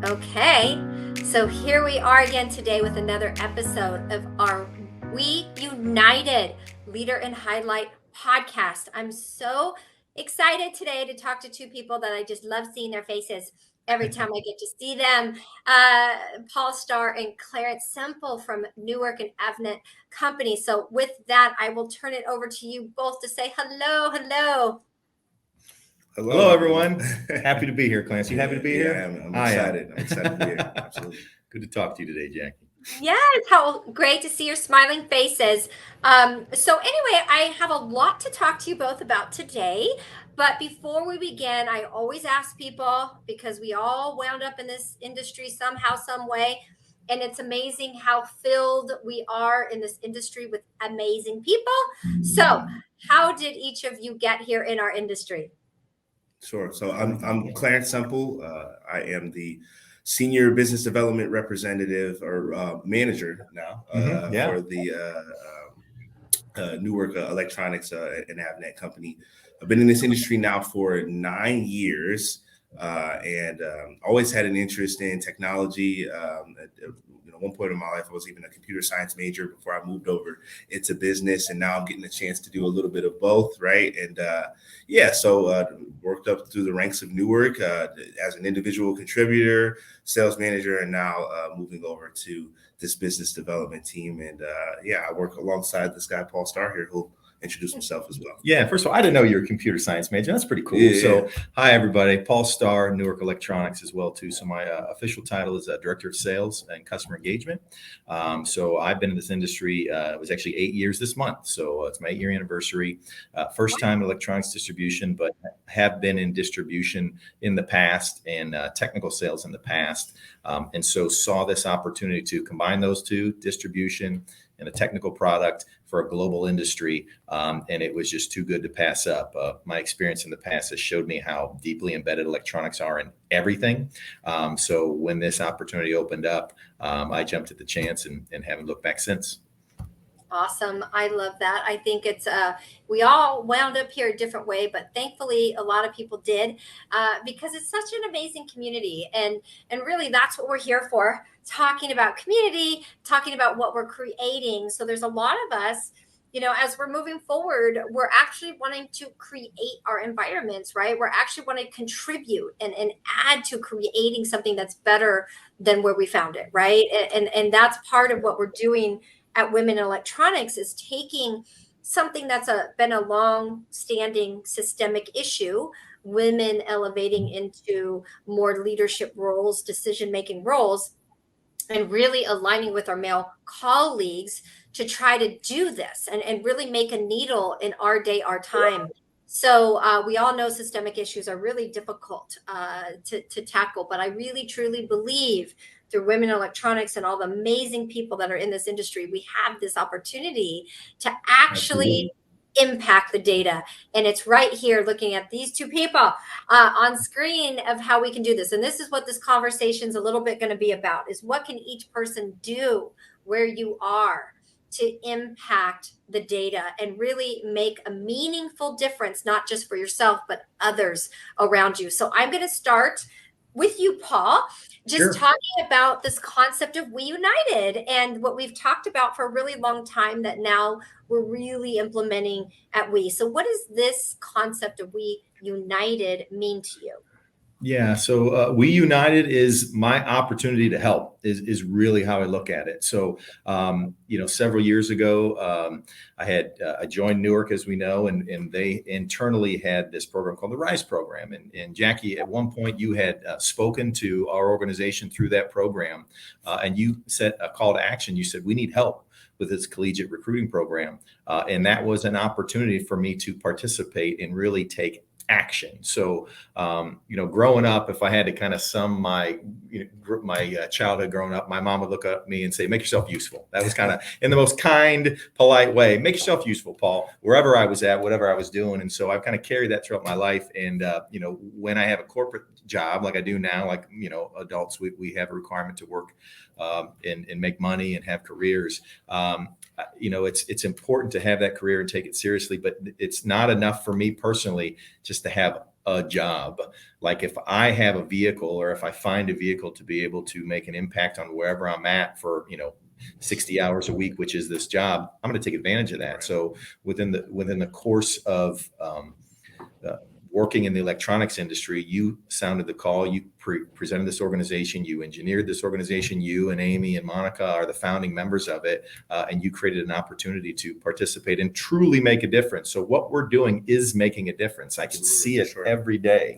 Okay, so here we are again today with another episode of our We United Leader and Highlight podcast. I'm so excited today to talk to two people that I just love seeing their faces every time I get to see them. Paul Starr and Clarence Semple from Newark and Avnet Company. So with that, I will turn it over to you both to say hello. Hello, everyone. Happy to be here, Clancy. You happy to be here? I'm excited. I'm excited to be here. Absolutely. Good to talk to you today, Jackie. Yes, how great to see your smiling faces. So anyway, I have a lot to talk to you both about today. But before we begin, I always ask people, because we all wound up in this industry somehow, some way, and it's amazing how filled we are in this industry with amazing people. So how did each of you get here in our industry? Sure. So I'm Clarence Semple. I am the Senior Business Development Representative or manager now for the Newark Electronics and Avnet Company. I've been in this industry now for 9 years and always had an interest in technology. At one point in my life, I was even a computer science major before I moved over into business. And now I'm getting a chance to do a little bit of both, right? And so worked up through the ranks of Newark as an individual contributor, sales manager, and now moving over to this business development team. And I work alongside this guy, Paul Starr here, who'll introduce himself as well. Yeah, first of all, I didn't know you were a computer science major. That's pretty cool. Yeah. So hi, everybody. Paul Starr, Newark Electronics as well, too. So my official title is Director of Sales and Customer Engagement. So I've been in this industry. It was actually 8 years this month. So it's my 8-year anniversary. First time in electronics distribution, but have been in distribution in the past and technical sales in the past. And so saw this opportunity to combine those two, distribution and a technical product for a global industry. And it was just too good to pass up. My experience in the past has showed me how deeply embedded electronics are in everything. So when this opportunity opened up, I jumped at the chance and haven't looked back since. Awesome. I love that. I think it's we all wound up here a different way, but thankfully a lot of people did because it's such an amazing community. And really that's what we're here for, talking about community, talking about what we're creating. So there's a lot of us, as we're moving forward, we're actually wanting to create our environments, right? We're actually want to contribute and add to creating something that's better than where we found it, right? And that's part of what we're doing at Women in Electronics, is taking something that's been a long-standing systemic issue, women elevating into more leadership roles, decision-making roles, and really aligning with our male colleagues to try to do this and really make a needle in our day, our time. So we all know systemic issues are really difficult to tackle, but I really, truly believe through Women in Electronics and all the amazing people that are in this industry, we have this opportunity to actually impact the data. And it's right here looking at these two people on screen of how we can do this. And this is what this conversation is a little bit going to be about, is what can each person do where you are to impact the data and really make a meaningful difference, not just for yourself, but others around you. So I'm going to start with you, Paul, just talking about this concept of We United and what we've talked about for a really long time that now we're really implementing at We. So what does this concept of We United mean to you? Yeah, so We United is my opportunity to help is really how I look at it. So, several years ago, I joined Newark, as we know, and they internally had this program called the RISE program. And Jackie, at one point you had spoken to our organization through that program, and you set a call to action. You said, we need help with this collegiate recruiting program. And that was an opportunity for me to participate and really take action. So, growing up, if I had to kind of sum my childhood growing up, my mom would look at me and say, make yourself useful. That was kind of in the most kind, polite way. Make yourself useful, Paul, wherever I was at, whatever I was doing. And so I've kind of carried that throughout my life. And, when I have a corporate job like I do now, like, adults, we have a requirement to work and make money and have careers. It's important to have that career and take it seriously, but it's not enough for me personally just to have a job. Like if I have a vehicle, or if I find a vehicle to be able to make an impact on wherever I'm at for, 60 hours a week, which is this job, I'm going to take advantage of that. Right. So within the course of working in the electronics industry, you sounded the call, you presented this organization, you engineered this organization, you and Amy and Monica are the founding members of it, and you created an opportunity to participate and truly make a difference. So what we're doing is making a difference. I can see it every day.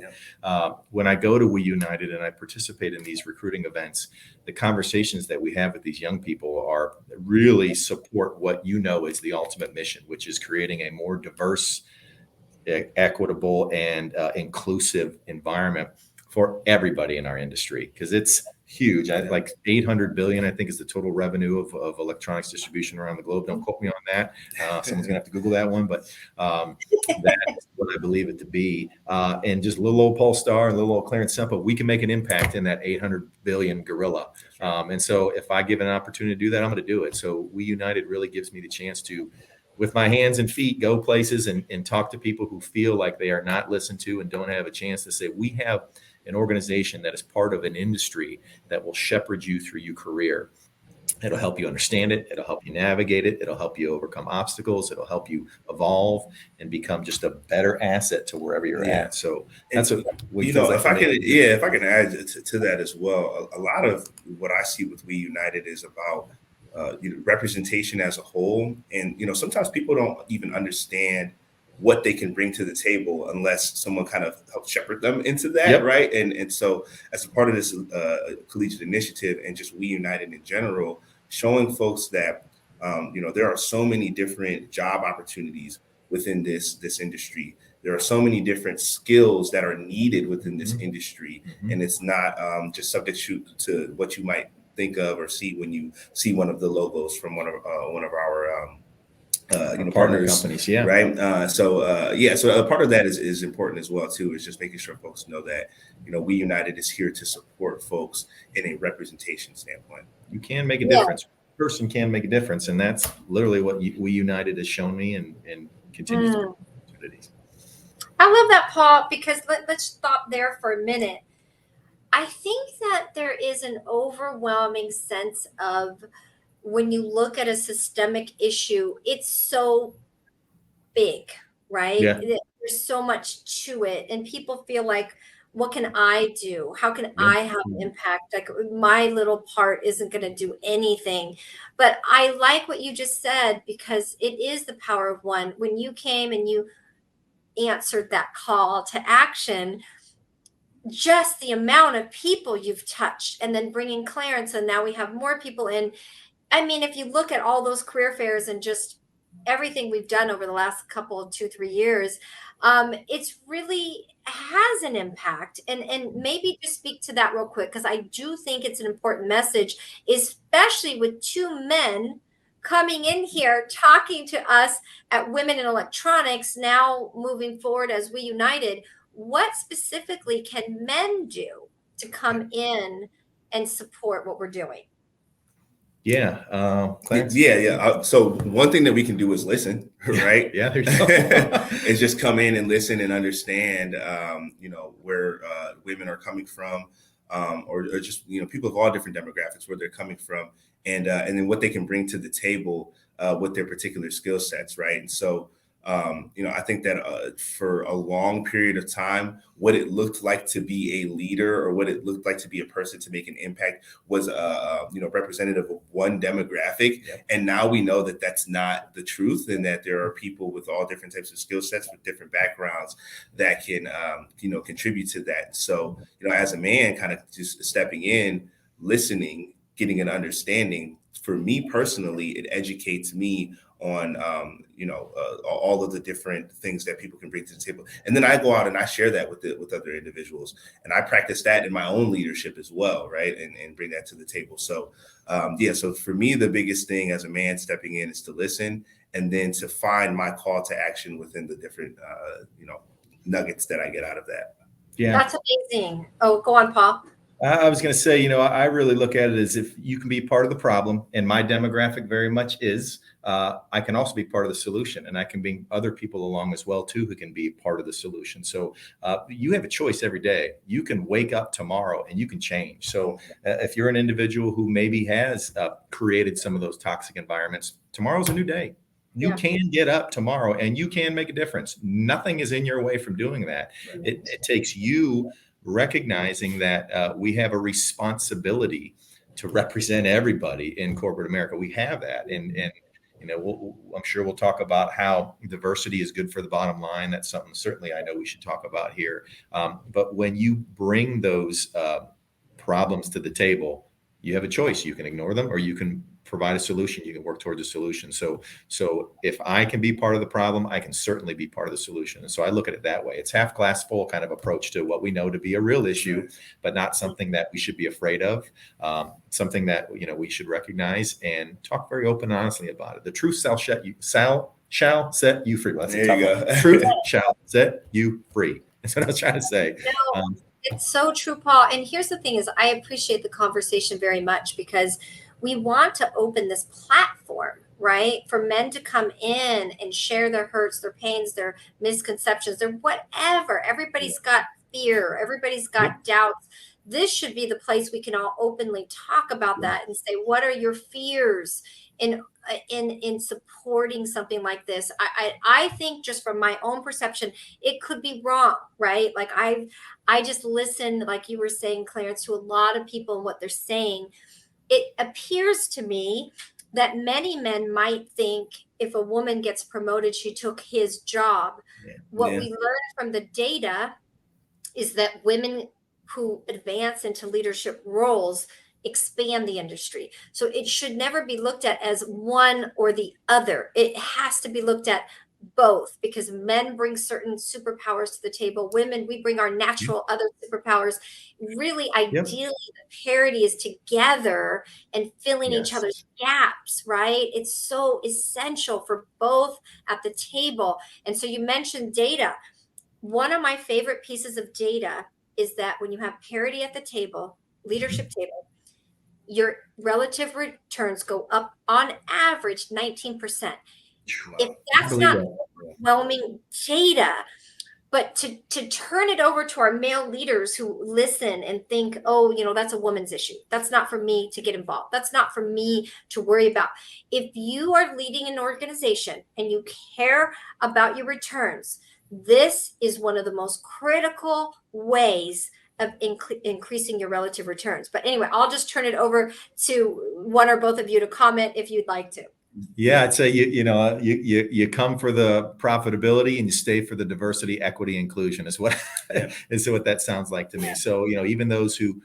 When I go to We United and I participate in these recruiting events, the conversations that we have with these young people are really support what is the ultimate mission, which is creating a more diverse, equitable, and inclusive environment for everybody in our industry, because it's huge. Like 800 billion, I think, is the total revenue of electronics distribution around the globe. Don't quote me on that. Someone's gonna have to Google that one, but that's what I believe it to be. And just little old Paul Starr and little old Clarence Semple, we can make an impact in that 800 billion gorilla. And so if I give an opportunity to do that, I'm going to do it. So We United really gives me the chance to, with my hands and feet, go places and talk to people who feel like they are not listened to and don't have a chance to say, we have an organization that is part of an industry that will shepherd you through your career. It'll help you understand it. It'll help you navigate it. It'll help you overcome obstacles. It'll help you evolve and become just a better asset to wherever you're at. So that's what we if I can add to that as well. A lot of what I see with We United is about representation as a whole. And, sometimes people don't even understand what they can bring to the table unless someone kind of helps shepherd them into that. Yep. Right. And so as a part of this collegiate initiative and just We United in general, showing folks that, there are so many different job opportunities within this industry. There are so many different skills that are needed within this industry. And it's not just subject to what you might think of or see when you see one of the logos from one of our partner companies. Yeah. Right. So a part of that is important as well too, is just making sure folks know that, We United is here to support folks in a representation standpoint. You can make a difference. Person can make a difference. And that's literally what We United has shown me and continues to bring opportunities. I love that, Paul, because let's stop there for a minute. I think that there is an overwhelming sense of, when you look at a systemic issue, it's so big, right? Yeah. There's so much to it. And people feel like, what can I do? How can I have impact? Like my little part isn't going to do anything. But I like what you just said, because it is the power of one. When you came and you answered that call to action, just the amount of people you've touched, and then bringing Clarence, and now we have more people in. I mean, if you look at all those career fairs and just everything we've done over the last couple, 2-3 years, it's really has an impact. And maybe just speak to that real quick, because I do think it's an important message, especially with two men coming in here talking to us at Women in Electronics, now moving forward as We United. What specifically can men do to come in and support what we're doing? Yeah. So one thing that we can do is listen, right? Yeah, there you go. Is just come in and listen and understand, where women are coming from, or just, people of all different demographics, where they're coming from, and then what they can bring to the table with their particular skill sets, right? And so, I think that for a long period of time, what it looked like to be a leader, or what it looked like to be a person to make an impact, was representative of one demographic. Yep. And now we know that that's not the truth, and that there are people with all different types of skill sets, with different backgrounds, that can contribute to that. So, as a man, kind of just stepping in, listening, getting an understanding, for me personally, it educates me on all of the different things that people can bring to the table. And then I go out and I share that with other individuals, and I practice that in my own leadership as well, right? And bring that to the table. So so for me, the biggest thing as a man stepping in is to listen, and then to find my call to action within the different nuggets that I get out of that. Yeah, that's amazing. Oh, go on, Paul. I was going to say, I really look at it as if you can be part of the problem, and my demographic very much is. I can also be part of the solution, and I can bring other people along as well too who can be part of the solution. So you have a choice every day. You can wake up tomorrow and you can change. So if you're an individual who maybe has created some of those toxic environments, tomorrow's a new day. You can get up tomorrow and you can make a difference. Nothing is in your way from doing that. It takes you recognizing that we have a responsibility to represent everybody in corporate America. We have that. And I'm sure we'll talk about how diversity is good for the bottom line. That's something certainly I know we should talk about here. But when you bring those problems to the table, you have a choice. You can ignore them or you can provide a solution. You can work towards a solution. So if I can be part of the problem, I can certainly be part of the solution. And so I look at it that way. It's half glass full kind of approach to what we know to be a real issue, but not something that we should be afraid of. Something that, we should recognize and talk very open and honestly about it. The truth shall set you free. Well, that's there you go. Truth shall set you free. That's what I was trying to say. It's so true, Paul. And here's the thing is I appreciate the conversation very much because we want to open this platform, right? For men to come in and share their hurts, their pains, their misconceptions, their whatever. Everybody's got fear. Everybody's got doubts. This should be the place we can all openly talk about that and say, what are your fears in supporting something like this? I think just from my own perception, it could be wrong, right? Like I just listen, like you were saying, Clarence, to a lot of people and what they're saying. It appears to me that many men might think if a woman gets promoted, she took his job. What we learned from the data is that women who advance into leadership roles expand the industry. So it should never be looked at as one or the other. It has to be looked at both because men bring certain superpowers to the table. Women, we bring our natural other superpowers. Really, ideally, the parity is together and filling each other's gaps, right? It's so essential for both at the table. And so you mentioned data. One of my favorite pieces of data is that when you have parity at the table, leadership table, your relative returns go up on average 19%. If that's not overwhelming data, but to turn it over to our male leaders who listen and think, oh, that's a woman's issue. That's not for me to get involved. That's not for me to worry about. If you are leading an organization and you care about your returns, this is one of the most critical ways of increasing your relative returns. But anyway, I'll just turn it over to one or both of you to comment if you'd like to. Yeah, I'd say you come for the profitability and you stay for the diversity, equity, inclusion is what that sounds like to me. So even those who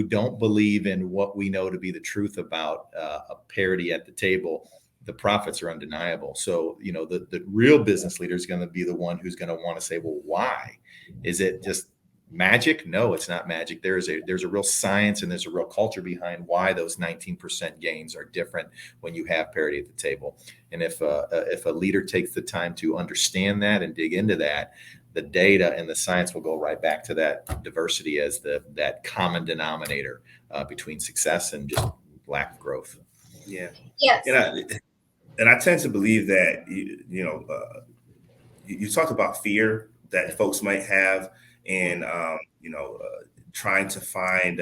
don't believe in what we know to be the truth about a parity at the table, the profits are undeniable. So the real business leader is going to be the one who's going to want to say, well, why? Is it just magic? No, it's not magic. There's a real science and there's a real culture behind why those 19% gains are different when you have parity at the table. And if a leader takes the time to understand that and dig into that, the data and the science will go right back to that diversity as that common denominator between success and just lack of growth. Yeah. Yes. And I tend to believe that you talked about fear that folks might have. And, trying to find,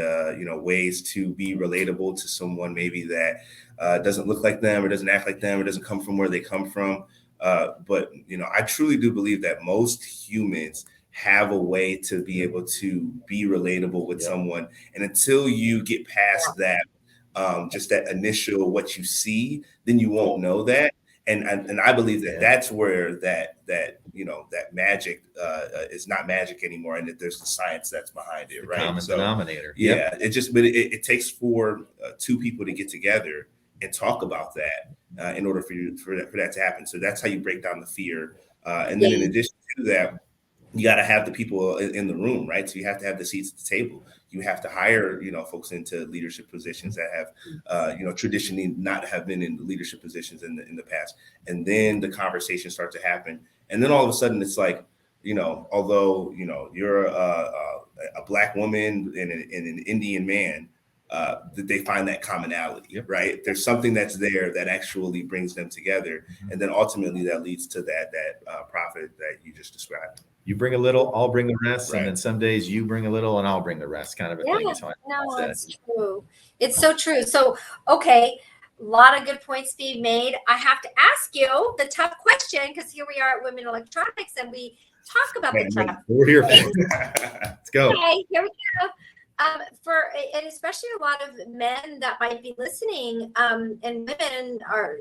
ways to be relatable to someone maybe that doesn't look like them or doesn't act like them or doesn't come from where they come from. But I truly do believe that most humans have a way to be able to be relatable with someone. And until you get past that, just that initial what you see, then you won't know that. And I believe that that's where that magic is not magic anymore, and that there's the science that's behind it, right? Common denominator. Yeah, it takes for two people to get together and talk about that in order for that to happen. So that's how you break down the fear, and then in addition to that, you got to have the people in the room, right? So you have to have the seats at the table. You have to hire, folks into leadership positions that have, traditionally not have been in leadership positions in the past. And then the conversations start to happen. And then all of a sudden it's like, although, you're a Black woman and an Indian man, that they find that commonality, right? There's something that's there that actually brings them together, and then ultimately that leads to that profit that you just described. You bring a little, I'll bring the rest, and then some days you bring a little and I'll bring the rest, kind of a thing. No, it's true. It's so true. So, okay, a lot of good points being made. I have to ask you the tough question, because here we are at Women Electronics and we talk about the tough. We're here for it. Let's go. Okay, here we go. And especially a lot of men that might be listening, and women are,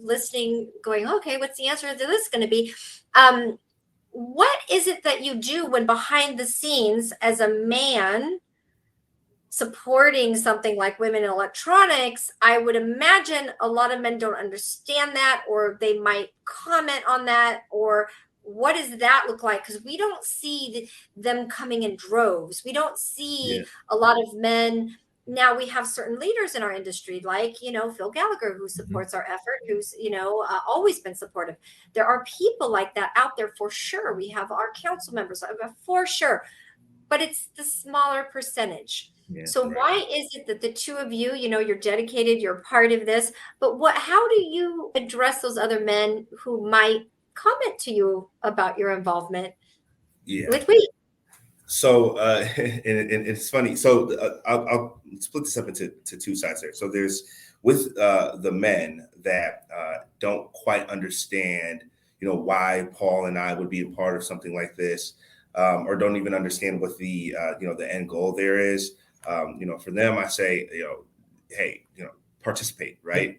listening, going, okay, what's the answer to this going to be? What is it that you do when behind the scenes as a man supporting something like Women in Electronics? I would imagine a lot of men don't understand that, or they might comment on that, or what does that look like? Because we don't see them coming in droves. We don't see a lot of men. Now we have certain leaders in our industry, like, Phil Gallagher, who supports our effort, who's, always been supportive. There are people like that out there for sure. We have our council members for sure, but it's the smaller percentage. So why is it that the two of you, you're dedicated, you're part of this, but how do you address those other men who might comment to you about your involvement with we? So, and it's funny. So I'll split this up into two sides there. So there's with the men that don't quite understand, why Paul and I would be a part of something like this, or don't even understand what the the end goal there is. For them, I say, hey, participate, right?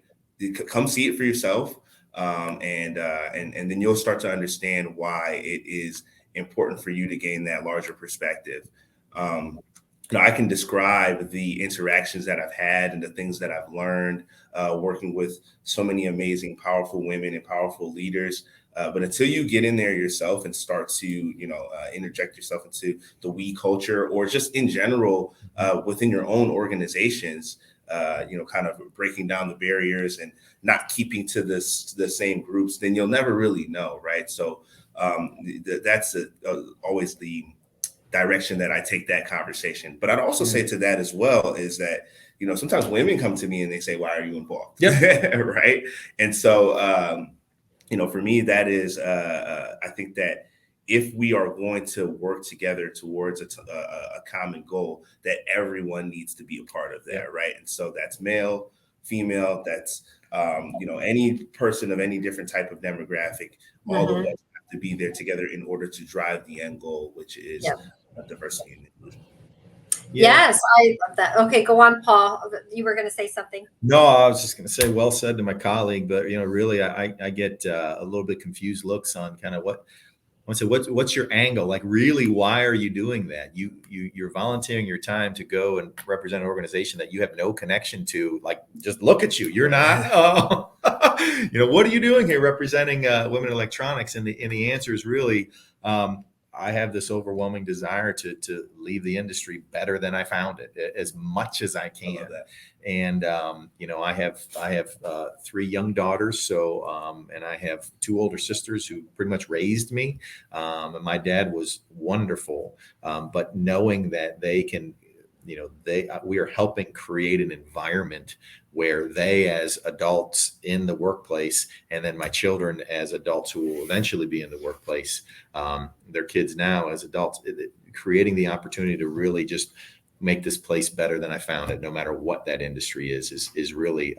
Come see it for yourself. And then you'll start to understand why it is important for you to gain that larger perspective. I can describe the interactions that I've had and the things that I've learned working with so many amazing, powerful women and powerful leaders. But until you get in there yourself and start to, interject yourself into the we culture, or just in general within your own organizations, kind of breaking down the barriers and not keeping to the same groups, then you'll never really know, right? So that's always the direction that I take that conversation. But I'd also say to that as well is that, sometimes women come to me and they say, why are you involved? Right. And so, for me, that is, I think that if we are going to work together towards a common goal, that everyone needs to be a part of that, right? And so that's male, female, that's, any person of any different type of demographic, all of us have to be there together in order to drive the end goal, which is diversity and inclusion. Yes, I love that. Okay, go on, Paul. You were going to say something. No, I was just going to say, well said to my colleague, but really, I get a little bit confused looks on kind of what's your angle? Like, really, why are you doing that? You're volunteering your time to go and represent an organization that you have no connection to. Like, just look at you. You're not. What are you doing here representing Women in Electronics? And the answer is really, I have this overwhelming desire to leave the industry better than I found it, as much as I can. And I have 3 young daughters, so and I have 2 older sisters who pretty much raised me. And my dad was wonderful, but knowing that they can, we are helping create an environment where they, as adults in the workplace, and then my children as adults who will eventually be in the workplace, their kids now as adults, creating the opportunity to really just make this place better than I found it, no matter what that industry is really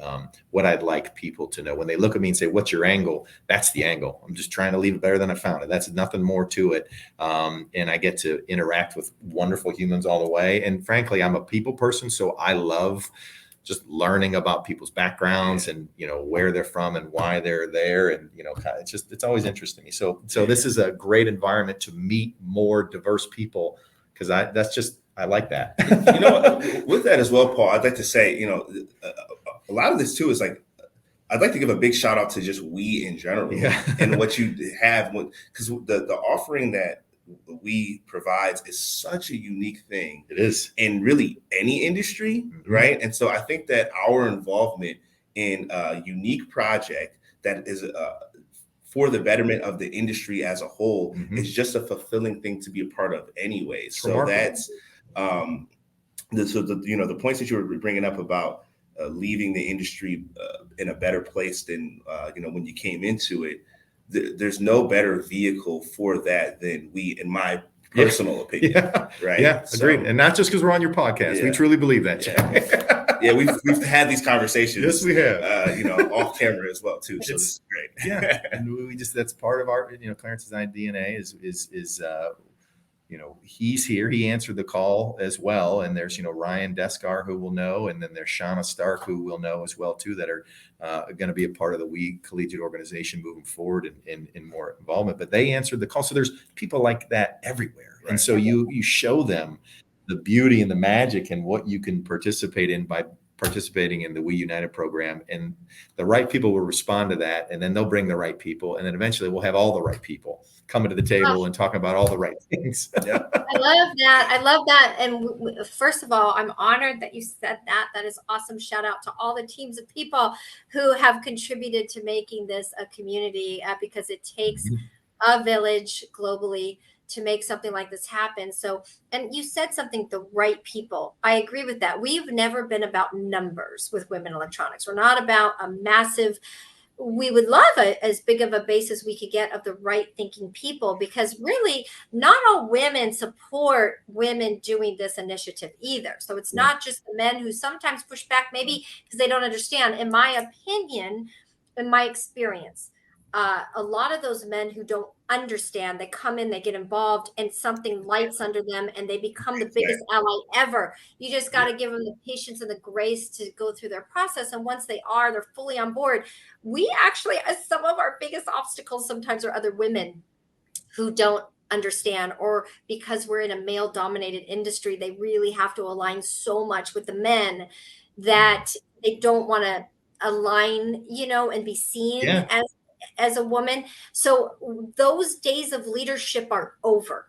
what I'd like people to know. When they look at me and say, what's your angle? That's the angle. I'm just trying to leave it better than I found it. That's nothing more to it. And I get to interact with wonderful humans all the way. And frankly, I'm a people person, so I love just learning about people's backgrounds and, where they're from and why they're there. And, it's always interesting me. So this is a great environment to meet more diverse people, because I like that. With that as well, Paul, I'd like to say, a lot of this too is like, I'd like to give a big shout out to just we in general and what you have, because the offering that we provides is such a unique thing. It is in really any industry, right? And so I think that our involvement in a unique project that is for the betterment of the industry as a whole, it's just a fulfilling thing to be a part of anyway. So remarkable. That's the points that you were bringing up about leaving the industry in a better place than when you came into it. There's no better vehicle for that than we, in my personal opinion. Right. Yeah. Agreed. And not just because we're on your podcast. We truly believe that. Yeah, we've had these conversations. Yes, we have. Off camera as well too. So this is great. Yeah, and that's part of our Clarence Design DNA is he's here. He answered the call as well. And there's Ryan Deskar, who will know, and then there's Shauna Stark, who will know as well too, that are going to be a part of the We Collegiate organization moving forward in more involvement. But they answered the call. So there's people like that everywhere, right. And so you show them the beauty and the magic and what you can participate in by participating in the We United program, and the right people will respond to that, and then they'll bring the right people, and then eventually we'll have all the right people coming to the table and talking about all the right things. I love that. And first of all, I'm honored that you said that. That is awesome. Shout out to all the teams of people who have contributed to making this a community, because it takes a village globally to make something like this happen. So, and you said something, the right people. I agree with that. We've never been about numbers with women electronics. We're not about a massive, we would love as big of a base as we could get of the right thinking people, because really not all women support women doing this initiative either. So it's not just the men who sometimes push back, maybe because they don't understand. In my opinion, in my experience, a lot of those men who don't understand, they come in, they get involved, and something lights under them, and they become the biggest ally ever. You just got to give them the patience and the grace to go through their process. And once they are, they're fully on board. We actually, as some of our biggest obstacles sometimes are other women who don't understand, or because we're in a male dominated industry, they really have to align so much with the men that they don't want to align, and be seen as a woman. So those days of leadership are over.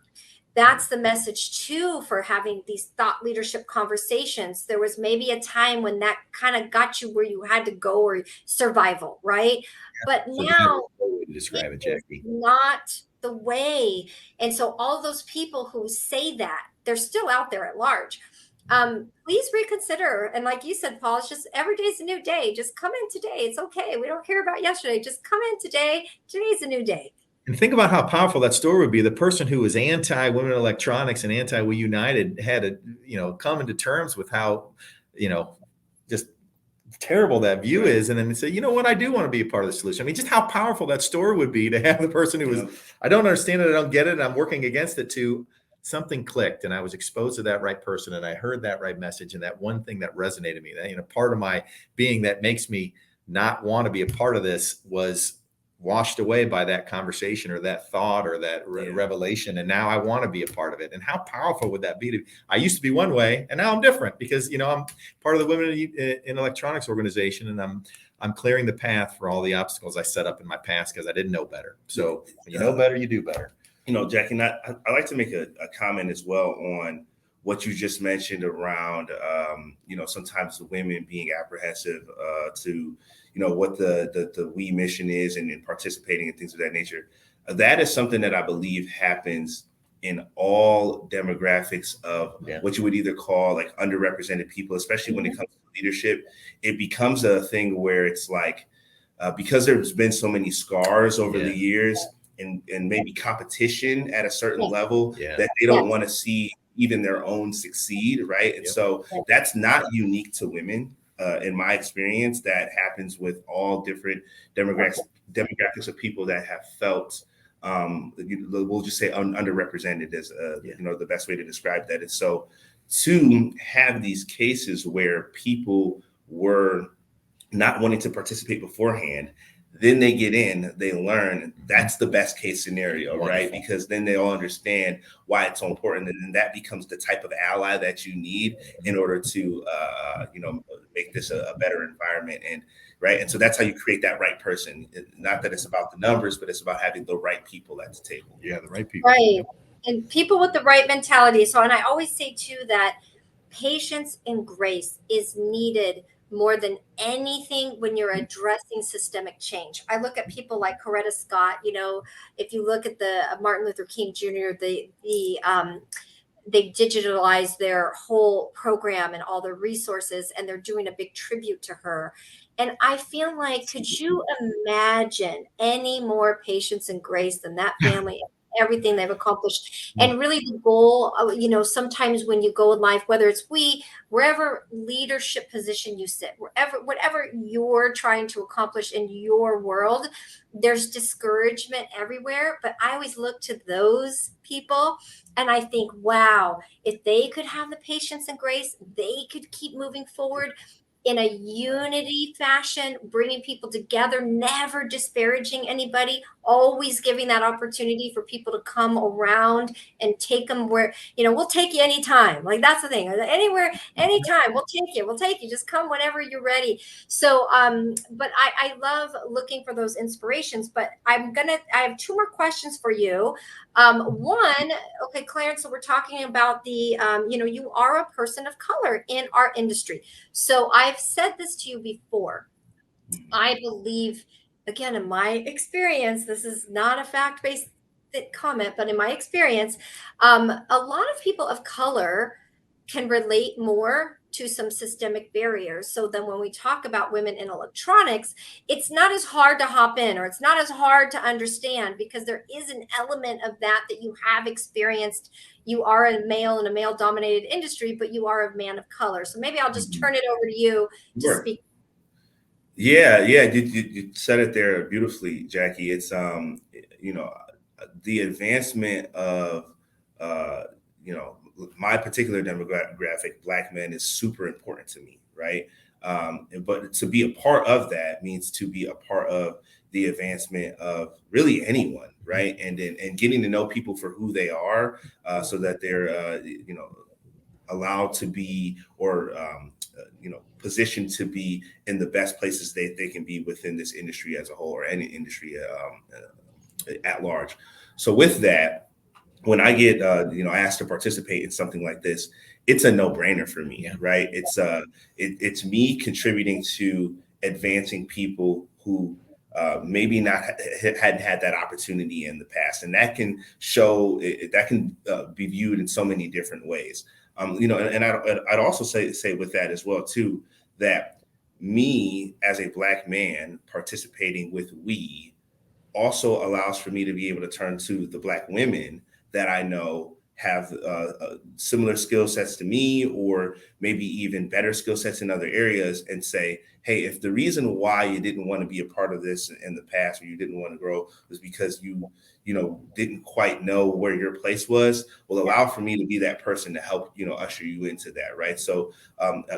That's the message too, for having these thought leadership conversations. There was maybe a time when that kind of got you where you had to go, or survival, right? But so now describe it, Jackie. Not the way. And so all of those people who say that, they're still out there at large. Please reconsider. And like you said, Paul, it's just every day's a new day. Just come in today. It's okay. We don't care about yesterday. Just come in today. Today's a new day. And think about how powerful that story would be. The person who was anti-women electronics and anti-We United had to, come into terms with how, just terrible that view is. And then they say, you know what, I do want to be a part of the solution. I mean, just how powerful that story would be to have the person who was, I don't understand it, I don't get it, and I'm working against it, to something clicked, and I was exposed to that right person, and I heard that right message, and that one thing that resonated with me, that, part of my being that makes me not want to be a part of this was washed away by that conversation or that thought or that revelation. And now I want to be a part of it. And how powerful would that be? I used to be one way, and now I'm different, because, I'm part of the Women in Electronics organization, and I'm clearing the path for all the obstacles I set up in my past because I didn't know better. So when you know better, you do better. Jackie, I like to make a comment as well on what you just mentioned around, sometimes the women being apprehensive to, what the We mission is, and participating in things of that nature. That is something that I believe happens in all demographics of what you would either call like underrepresented people, especially when it comes to leadership. It becomes a thing where it's like, because there's been so many scars over the years, and maybe competition at a certain level, that they don't want to see even their own succeed, right? And so that's not unique to women. In my experience, that happens with all different demographics of people that have felt, we'll just say underrepresented as the best way to describe that. And so to have these cases where people were not wanting to participate beforehand, then they get in, they learn, that's the best case scenario, right? Because then they all understand why it's so important. And then that becomes the type of ally that you need in order to, make this a better environment. And right. And so that's how you create that right person. Not that it's about the numbers, but it's about having the right people at the table. Yeah, the right people. Right. And people with the right mentality. So, and I always say too, that patience and grace is needed more than anything when you're addressing systemic change. I look at people like Coretta Scott. If you look at the Martin Luther King Jr., they digitalized their whole program and all the resources, and they're doing a big tribute to her. And I feel like, could you imagine any more patience and grace than that family, everything they've accomplished? And really the goal, sometimes when you go in life, whether it's wherever leadership position you sit, whatever you're trying to accomplish in your world, there's discouragement everywhere. But I always look to those people and I think, wow, if they could have the patience and grace, they could keep moving forward in a unity fashion, bringing people together, never disparaging anybody, always giving that opportunity for people to come around and take them where, we'll take you anytime. Like, that's the thing. Anywhere, anytime, we'll take you. We'll take you. Just come whenever you're ready. So, but I love looking for those inspirations. But I have two more questions for you. One, okay, Clarence, so we're talking about you are a person of color in our industry. So I've said this to you before. I believe, again, in my experience, this is not a fact-based comment, but in my experience, a lot of people of color can relate more to some systemic barriers. So then when we talk about women in electronics, it's not as hard to hop in, or it's not as hard to understand, because there is an element of that you have experienced. You are a male in a male dominated industry, but you are a man of color. So maybe I'll just turn it over to you to speak. Yeah. You said it there beautifully, Jackie. It's, the advancement of, my particular demographic, Black men, is super important to me, right? But to be a part of that means to be a part of the advancement of really anyone, right? And getting to know people for who they are, so that they're, allowed to be, or positioned to be in the best places they can be within this industry as a whole, or any industry at large. So with that, when I get asked to participate in something like this, it's a no-brainer for me, right? It's me contributing to advancing people who maybe not hadn't had that opportunity in the past, and that can be viewed in so many different ways. And I'd also say with that as well too, that me as a Black man participating with we also allows for me to be able to turn to the Black women that I know have similar skill sets to me, or maybe even better skill sets in other areas, and say, hey, if the reason why you didn't want to be a part of this in the past, or you didn't want to grow, was because you didn't quite know where your place was, will allow for me to be that person to help, usher you into that. Right. So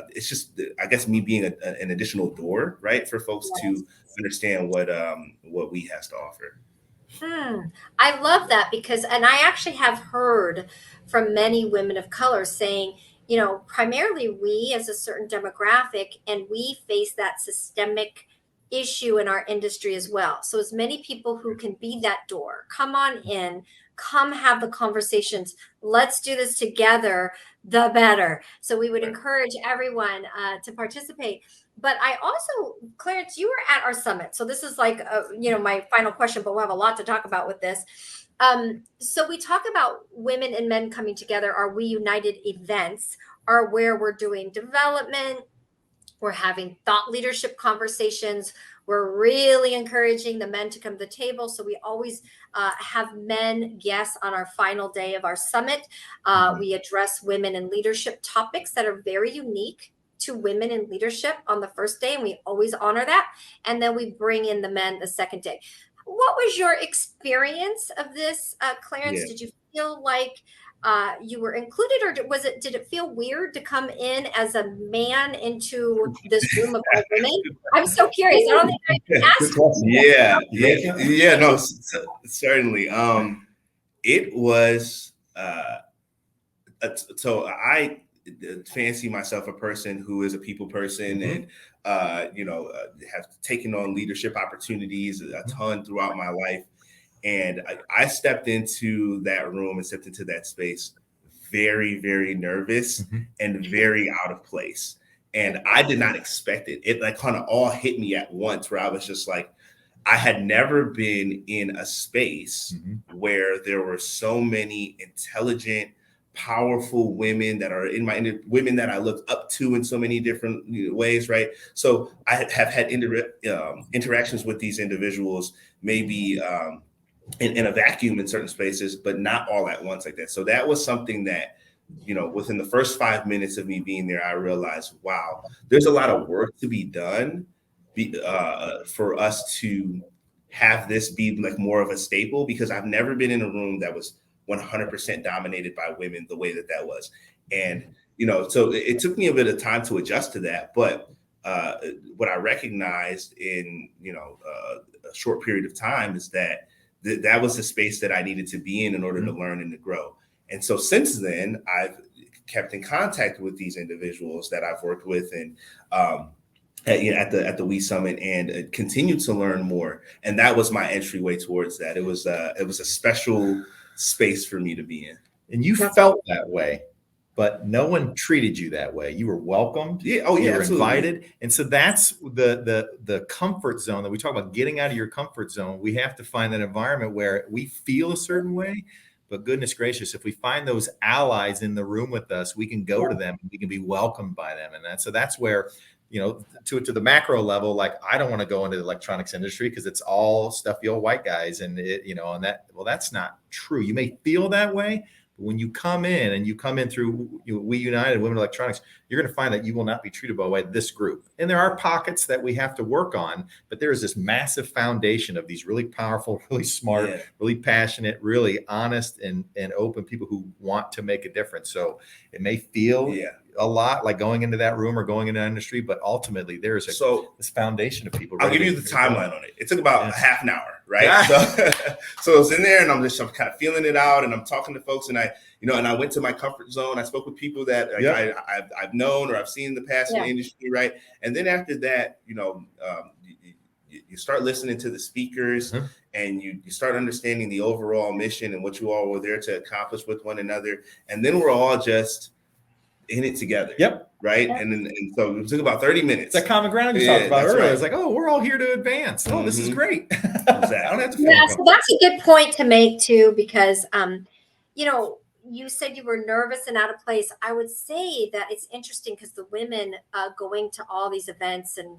it's just, I guess, me being an additional door, right, for folks to understand what we has to offer. I love that, and I actually have heard from many women of color saying, primarily we as a certain demographic, and we face that systemic issue in our industry as well. So as many people who can be that door, come on in, come have the conversations, let's do this together, the better. So we would encourage everyone to participate. But I also, Clarence, you were at our summit. So this is like, my final question, but we'll have a lot to talk about with this. So we talk about women and men coming together. Our We United events are where we're doing development. We're having thought leadership conversations. We're really encouraging the men to come to the table. So we always have men guests on our final day of our summit. We address women in leadership topics that are very unique to women in leadership on the first day, and we always honor that. And then we bring in the men the second day. What was your experience of this, Clarence? Yeah. Did you feel like you were included, or did it feel weird to come in as a man into this room of all women? I'm so curious. I don't think I can ask you. Yeah, no, certainly. It was so I fancy myself a person who is a people person, and have taken on leadership opportunities a ton throughout my life. And I stepped into that room and stepped into that space very, very nervous and very out of place. And I did not expect it. It like kind of all hit me at once, where I was just like, I had never been in a space where there were so many intelligent, powerful women that are women that I look up to in so many different ways, right? So I have had interactions with these individuals, maybe in a vacuum in certain spaces, but not all at once like that. So that was something that, within the first 5 minutes of me being there, I realized, wow, there's a lot of work to be done for us to have this be like more of a staple, because I've never been in a room that was 100% dominated by women the way that was. And, so it took me a bit of time to adjust to that. But what I recognized in, a short period of time is that that was the space that I needed to be in order to learn and to grow. And so since then, I've kept in contact with these individuals that I've worked with, and at the We Summit, and continued to learn more. And that was my entryway towards that. It was a special space for me to be in. And you felt that way, but no one treated you that way. You were welcomed. Yeah. Oh, yeah. You were absolutely. invited. And so that's the comfort zone that we talk about, getting out of your comfort zone. We have to find that environment where we feel a certain way, but goodness gracious, if we find those allies in the room with us, we can go to them and we can be welcomed by them. And that's where, to the macro level, like, I don't want to go into the electronics industry because it's all stuffy old white guys. And that's not true. You may feel that way, but when you come in through We United Women Electronics, you're going to find that you will not be treated by this group. And there are pockets that we have to work on, but there is this massive foundation of these really powerful, really smart, really passionate, really honest and open people who want to make a difference. So it may feel a lot like going into that room or going into that industry, but ultimately there's this foundation of people. I'll give you the timeline on it. It took about a half an hour, right? So I was in there, and I'm kind of feeling it out, and I'm talking to folks, and I went to my comfort zone. I spoke with people that I've known or I've seen in the past in the industry, right? And then after that, you start listening to the speakers, and you start understanding the overall mission and what you all were there to accomplish with one another. And then we're all just in it together. Right. Yep. And so it took about 30 minutes. It's that common ground you talked about earlier. Right. It's like, oh, we're all here to advance. Oh, this is great. Exactly. I don't have to feel so that's a good point to make too, because you said you were nervous and out of place. I would say that it's interesting because the women going to all these events and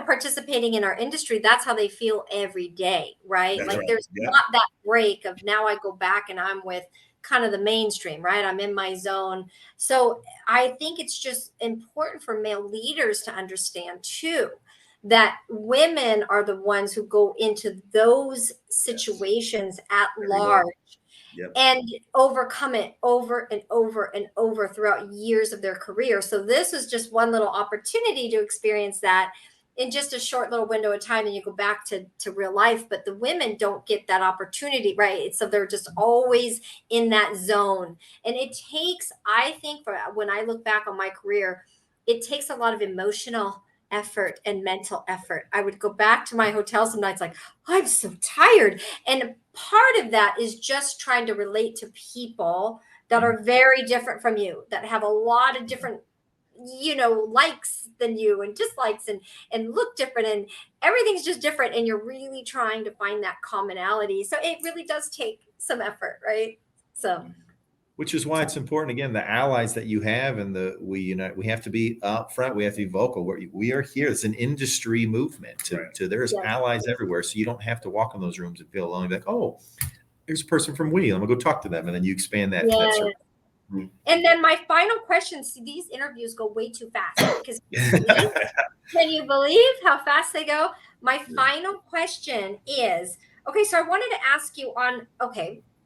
participating in our industry, that's how they feel every day, right? That's like there's not that break of now I go back and I'm with kind of the mainstream, right? I'm in my zone. So I think it's just important for male leaders to understand too, that women are the ones who go into those situations at large and overcome it over and over and over throughout years of their career. So this is just one little opportunity to experience that in just a short little window of time, and you go back to real life. But the women don't get that opportunity, right? So they're just always in that zone. And it takes, I think, when I look back on my career, it takes a lot of emotional effort and mental effort. I would go back to my hotel some nights like, I'm so tired. And part of that is just trying to relate to people that are very different from you, that have a lot of different likes than you and dislikes and look different, and everything's just different, and you're really trying to find that commonality. So it really does take some effort, right? So which is why it's important, again, the allies that you have, and we have to be up front, we have to be vocal. We are here. It's an industry movement there's allies everywhere, so you don't have to walk in those rooms and feel alone. Like, oh, there's a person from I'm gonna go talk to them, and then you expand that circle. And then my final question, see, these interviews go way too fast, because can you believe how fast they go? My final question is, okay, so I wanted to ask you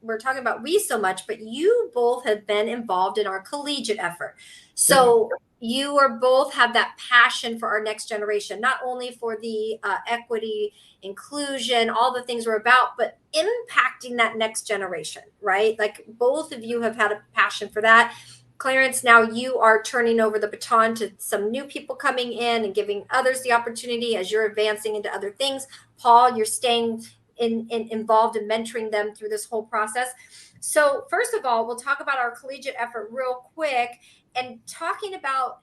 we're talking about we so much, but you both have been involved in our collegiate effort. So you are both have that passion for our next generation, not only for the equity, inclusion, all the things we're about, but impacting that next generation, right? Like both of you have had a passion for that. Clarence, now you are turning over the baton to some new people coming in and giving others the opportunity as you're advancing into other things. Paul, you're staying involved in mentoring them through this whole process. So first of all, we'll talk about our collegiate effort real quick, and talking about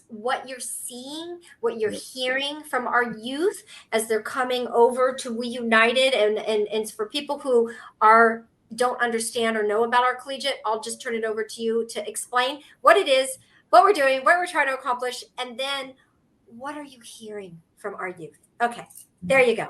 what you're seeing, what you're hearing from our youth as they're coming over to We United, and for people who don't understand or know about our collegiate, I'll just turn it over to you to explain what it is, what we're doing, what we're trying to accomplish, and then what are you hearing from our youth? Okay, there you go.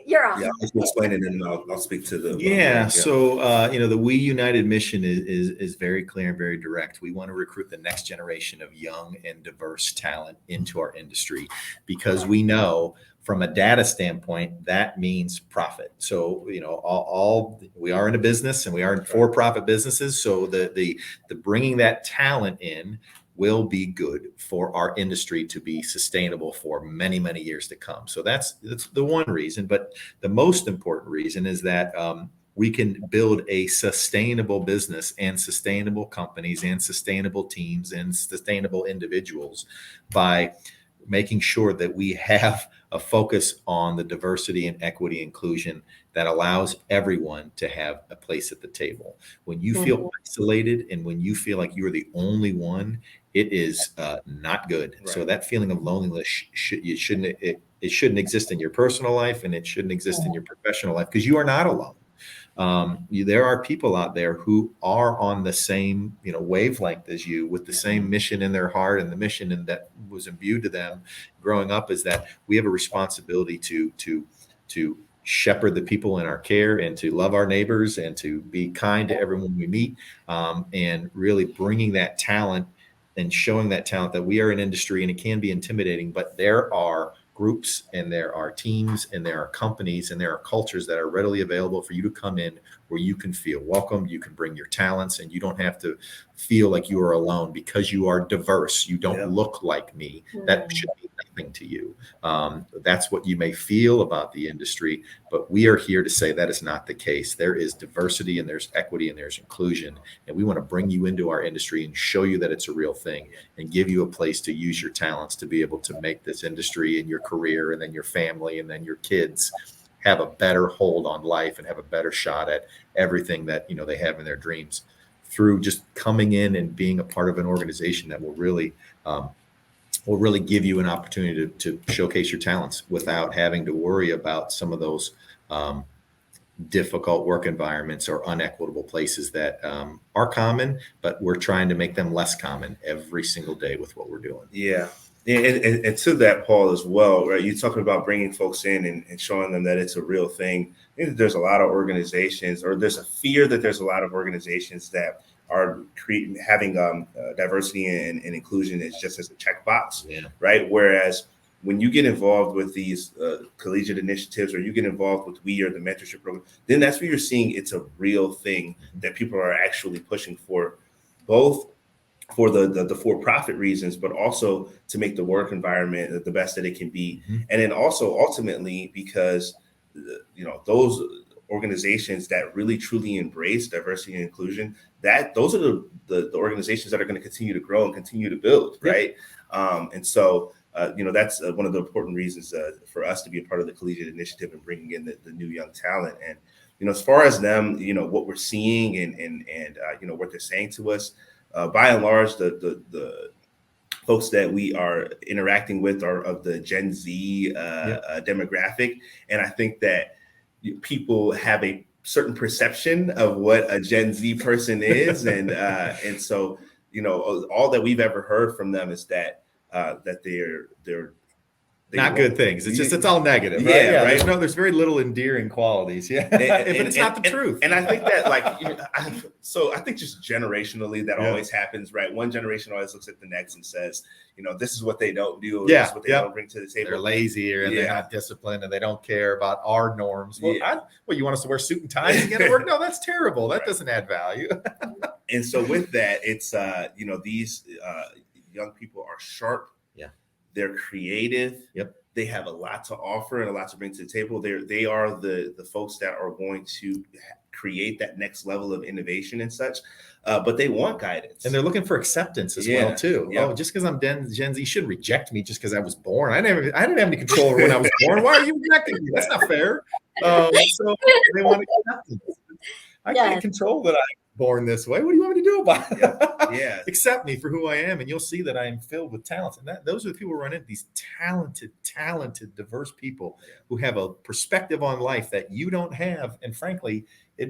You're on. Yeah, I can explain it, and I'll speak to the. Yeah. So, the We United mission is very clear and very direct. We want to recruit the next generation of young and diverse talent into our industry because we know from a data standpoint, that means profit. So, all we are in a business and we are in for-profit businesses. So the bringing that talent in will be good for our industry to be sustainable for many, many years to come. So that's the one reason. But the most important reason is that we can build a sustainable business and sustainable companies and sustainable teams and sustainable individuals by making sure that we have a focus on the diversity and equity inclusion that allows everyone to have a place at the table. When you feel isolated and when you feel like you're the only one, it is not good. Right. So that feeling of loneliness shouldn't exist in your personal life, and it shouldn't exist in your professional life, because you are not alone. There are people out there who are on the same wavelength as you, with the same mission in their heart, and the mission that was imbued to them growing up is that we have a responsibility to shepherd the people in our care, and to love our neighbors, and to be kind to everyone we meet, and really bringing that talent and showing that talent that we are an industry, and it can be intimidating, but there are groups and there are teams and there are companies and there are cultures that are readily available for you to come in, where you can feel welcomed, you can bring your talents, and you don't have to feel like you are alone because you are diverse. You don't look like me. That should be nothing to you. That's what you may feel about the industry, but we are here to say that is not the case. There is diversity and there's equity and there's inclusion, and we want to bring you into our industry and show you that it's a real thing, and give you a place to use your talents to be able to make this industry and your career, and then your family, and then your kids have a better hold on life and have a better shot at everything that they have in their dreams, through just coming in and being a part of an organization that will really give you an opportunity to showcase your talents without having to worry about some of those difficult work environments or unequitable places that are common, but we're trying to make them less common every single day with what we're doing. Yeah. And to that, Paul, as well, right? You're talking about bringing folks in and showing them that it's a real thing. I think that there's a lot of organizations, or there's a fear that there's a lot of organizations that are having diversity and inclusion is just as a checkbox, right? Whereas when you get involved with these collegiate initiatives, or you get involved with We, or the mentorship program, then that's where you're seeing it's a real thing that people are actually pushing for, both for the for-profit reasons, but also to make the work environment the best that it can be. And then also ultimately because, those organizations that really truly embrace diversity and inclusion, that those are the organizations that are going to continue to grow and continue to build. Right. And so, that's one of the important reasons for us to be a part of the Collegiate Initiative and bringing in the new young talent. And, as far as them, what we're seeing and what they're saying to us, by and large, the folks that we are interacting with are of the Gen Z demographic. And I think that people have a certain perception of what a Gen Z person is. And so, all that we've ever heard from them is that they're not good things. It's all negative. Right? Yeah, right. There's very little endearing qualities. Yeah, but it's not the truth. And I think that, I think just generationally that always happens, right? One generation always looks at the next and says, this is what they don't do. Or this is what they don't bring to the table. They're lazy, and they're not disciplined, and they don't care about our norms. Well, you want us to wear suit and ties and get to work? No, that's terrible. That doesn't add value. And so with that, it's these young people are sharp. They're creative. They have a lot to offer and a lot to bring to the table. They are the folks that are going to create that next level of innovation and such. But they want guidance, and they're looking for acceptance as well too. Oh, just because I'm Gen Z, you shouldn't reject me just because I was born. I didn't have any control over when I was born. Why are you rejecting me? That's not fair. So they want acceptance. I can't control that born this way. What do you want me to do about it? Yeah. Accept me for who I am, and you'll see that I am filled with talents. And those are the people who run into, these talented, diverse people who have a perspective on life that you don't have. And frankly,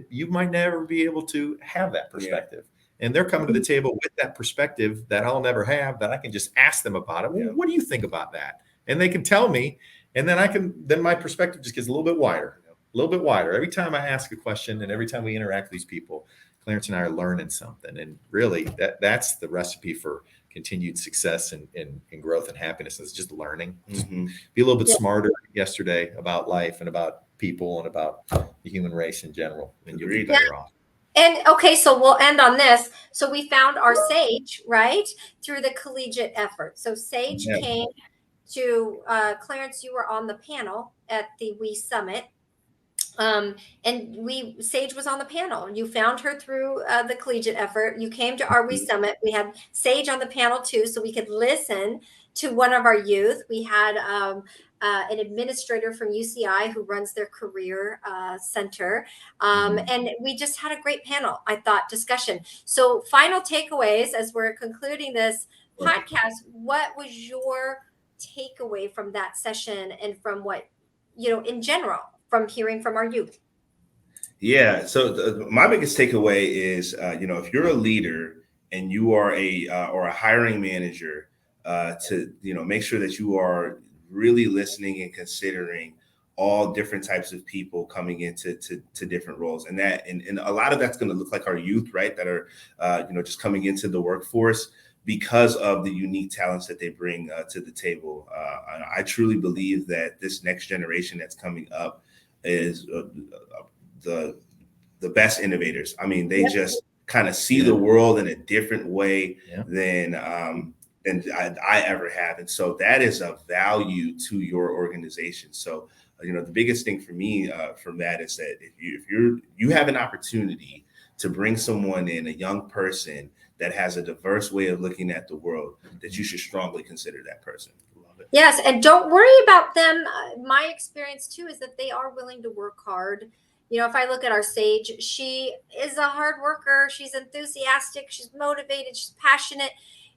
you might never be able to have that perspective. And they're coming to the table with that perspective that I'll never have, that I can just ask them about it. Well, what do you think about that? And they can tell me, and then my perspective just gets a little bit wider. Every time I ask a question and every time we interact with these people, Clarence and I are learning something. And really that's the recipe for continued success and growth and happiness. It's just learning. Just be a little bit smarter yesterday about life and about people and about the human race in general, and you'll be better off. And okay, so we'll end on this. So we found our Sage, right, through the collegiate effort. So Sage came to Clarence, you were on the panel at the We Summit. And Sage was on the panel. You found her through the collegiate effort. You came to our We Summit. We had Sage on the panel too, so we could listen to one of our youth. We had an administrator from UCI who runs their career center. And we just had a great panel, I thought, discussion. So final takeaways as we're concluding this podcast, what was your takeaway from that session and from what, in general, from hearing from our youth? Yeah. So my biggest takeaway is, if you're a leader and you are or a hiring manager, to make sure that you are really listening and considering all different types of people coming into different roles, and a lot of that's going to look like our youth, right? That are just coming into the workforce because of the unique talents that they bring to the table. I truly believe that this next generation that's coming up is the best innovators. I mean, they just kind of see the world in a different way than I ever have. And so that is a value to your organization. So, the biggest thing for me from that is that if you have an opportunity to bring someone in, a young person that has a diverse way of looking at the world, that you should strongly consider that person. Yes, and don't worry about them. My experience too is that they are willing to work hard. If I look at our Sage, she is a hard worker. She's enthusiastic. She's motivated. She's passionate.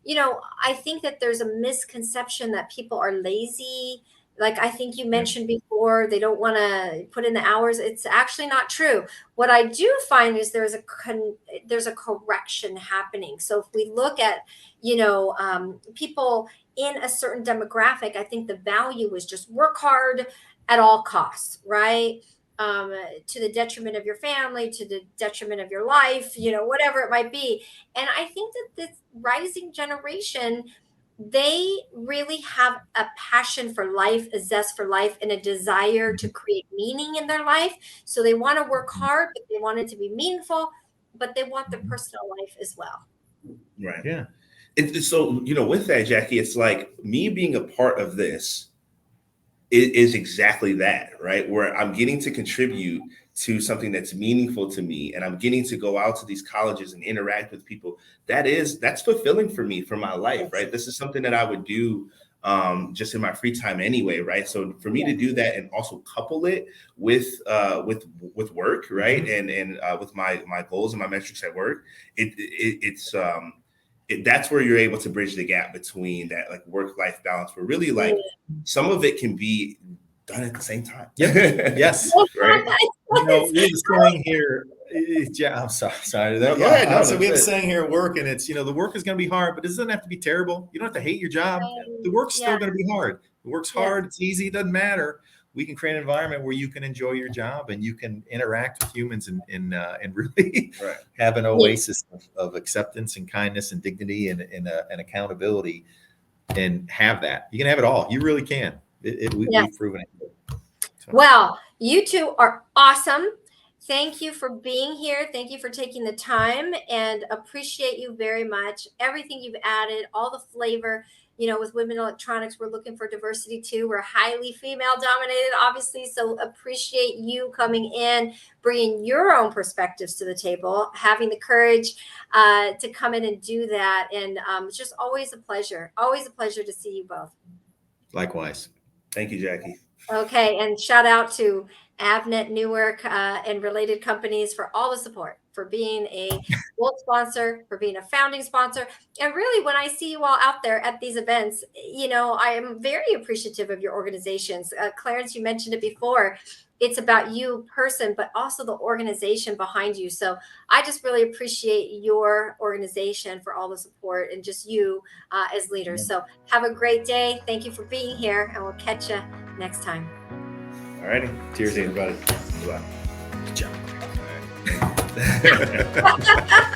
I think that there's a misconception that people are lazy. Like I think you mentioned before, they don't want to put in the hours. It's actually not true. What I do find is there's a correction happening. So if we look at, people in a certain demographic, I think the value is just work hard at all costs, right? To the detriment of your family, to the detriment of your life, whatever it might be. And I think that this rising generation, they really have a passion for life, a zest for life, and a desire to create meaning in their life. So they want to work hard, but they want it to be meaningful, but they want their personal life as well. Right. Yeah. So, with that, Jackie, it's like me being a part of this is exactly that, right? Where I'm getting to contribute to something that's meaningful to me, and I'm getting to go out to these colleges and interact with people. That's fulfilling for me, for my life, right? This is something that I would do just in my free time anyway, right? So for me to do that and also couple it with work, right, and with my goals and my metrics at work, that's where you're able to bridge the gap between that like work-life balance, where really like some of it can be done at the same time. Yes. Right. We have the saying here. I'm sorry. Go ahead. So we have a saying here at work, and it's, the work is going to be hard, but it doesn't have to be terrible. You don't have to hate your job. The work's still going to be hard. The work's hard. It's easy. It doesn't matter. We can create an environment where you can enjoy your job and you can interact with humans and really have an oasis of acceptance and kindness and dignity and accountability, and have that. You can have it all. You really can. We've proven it. So. Well, you two are awesome. Thank you for being here. Thank you for taking the time, and appreciate you very much. Everything you've added, all the flavor. With Women Electronics, we're looking for diversity too. We're highly female dominated, obviously. So appreciate you coming in, bringing your own perspectives to the table, having the courage to come in and do that. And it's just always a pleasure to see you both. Likewise. Thank you, Jackie. Okay. And shout out to Avnet, Newark, and related companies for all the support, for being a gold sponsor, for being a founding sponsor. And really, when I see you all out there at these events, I am very appreciative of your organizations. Clarence, you mentioned it before. It's about you person, but also the organization behind you. So I just really appreciate your organization for all the support and just you as leaders. So have a great day. Thank you for being here, and we'll catch you next time. All righty. Cheers, everybody. Good job. All right.